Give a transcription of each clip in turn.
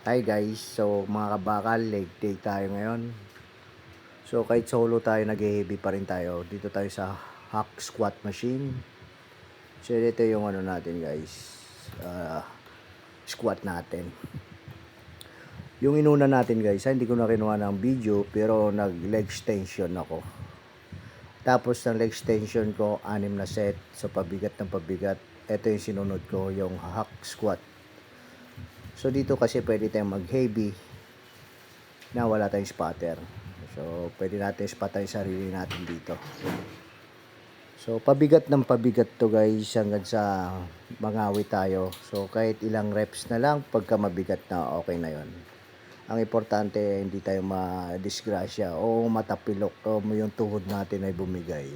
Hi guys, so mga kabakal, leg day tayo ngayon. So kahit solo tayo, nag-heavy pa rin tayo. Dito tayo sa hack squat machine. So dito yung ano natin guys, squat natin. Yung inuna natin guys, hindi ko na kinuha ng video pero nag-leg extension ako. Tapos ng leg extension ko, 6 na set. So pabigat ng pabigat. Ito yung sinunod ko, yung hack squat. So dito kasi pwede tayong mag-heavy na wala tayong spotter. So pwede natin spotter yung sarili natin dito. So pabigat ng pabigat to guys hanggang sa mangawi tayo. So kahit ilang reps na lang, pagka mabigat na, okay na yon. Ang importante hindi tayo ma-disgrasya o matapilok o yung tuhod natin ay bumigay.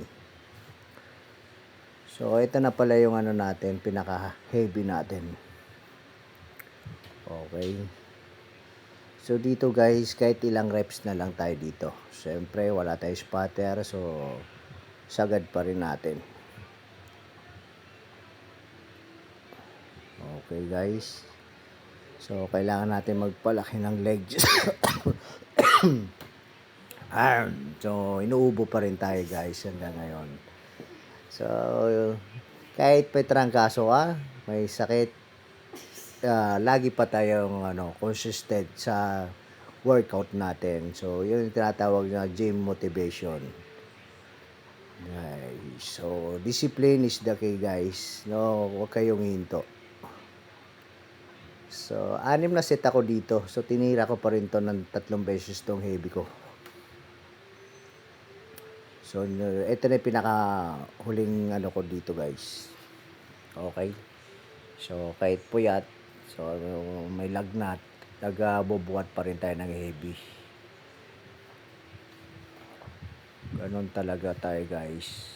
So ito na pala yung ano natin, pinaka heavy natin. Okay. So dito guys, kahit ilang reps na lang tayo dito. Siyempre wala tayong spotter, so sagad pa rin natin. Okay guys. So kailangan natin magpalaki ng legs. So inuubo pa rin tayo guys hanggang ngayon. So kahit may trangkaso may sakit, lagi pa tayong consistent sa workout natin. So yun yung tinatawag na gym motivation. Guys, so discipline is the key guys. No, huwag kayong hinto. So 6 na set ako dito. So tinira ko pa rin to ng 3 beses tong heavy ko. So ito na yung pinaka huling ko dito guys. Okay. So kahit puyat, so may lagnat, nagbubuhat pa rin tayo ng heavy. Ganon talaga tayo guys.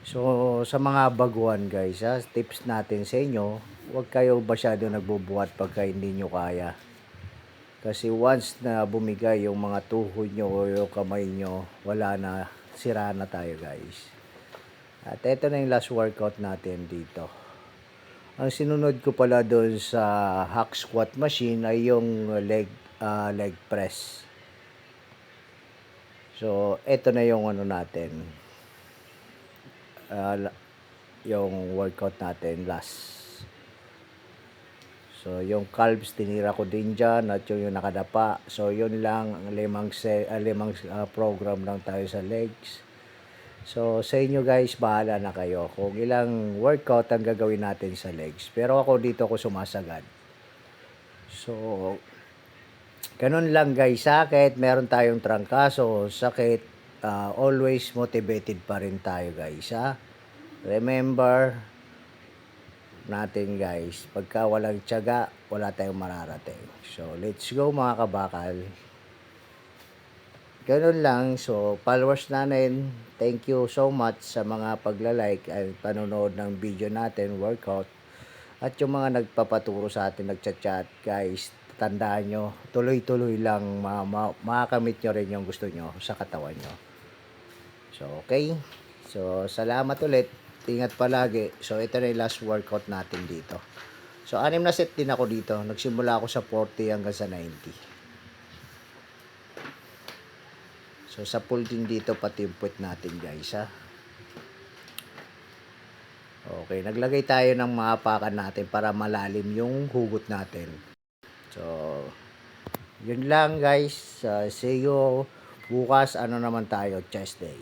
So sa mga baguhan guys, tips natin sa inyo, huwag kayo masyado nagbubuhat pagka hindi nyo kaya. Kasi once na bumigay yung mga tuhod nyo o yung kamay nyo, wala na, sira na tayo guys. At ito na yung last workout natin dito. Ang sinunod ko pala doon sa hack squat machine ay yung leg press. So ito na yung natin, yung workout natin last. So yung calves tinira ko din dyan at yung nakadapa. So yun lang, limang program lang tayo sa legs. So sa inyo guys, bahala na kayo kung ilang workout ang gagawin natin sa legs. Pero ako dito ako sumasagad. So ganun lang guys, kahit meron tayong trangkaso, sakit, always motivated pa rin tayo guys. Remember natin guys, pagka walang tiyaga, wala tayong mararating. So let's go mga kabakal. Ganun lang. So followers natin, thank you so much sa mga pagla-like at panonood ng video natin, workout. At yung mga nagpapaturo sa atin, nagchat-chat guys, tandaan nyo, tuloy-tuloy lang, makakamit nyo rin yung gusto nyo sa katawan nyo. So okay, so salamat ulit, ingat palagi. So ito na yung last workout natin dito. So 6 na set din ako dito, nagsimula ako sa 40 hanggang sa 90. So sa pull din dito pati yung puwet natin guys Okay, naglagay tayo ng mga apakan natin para malalim yung hugot natin. So yun lang guys, see you bukas, naman tayo, chest day.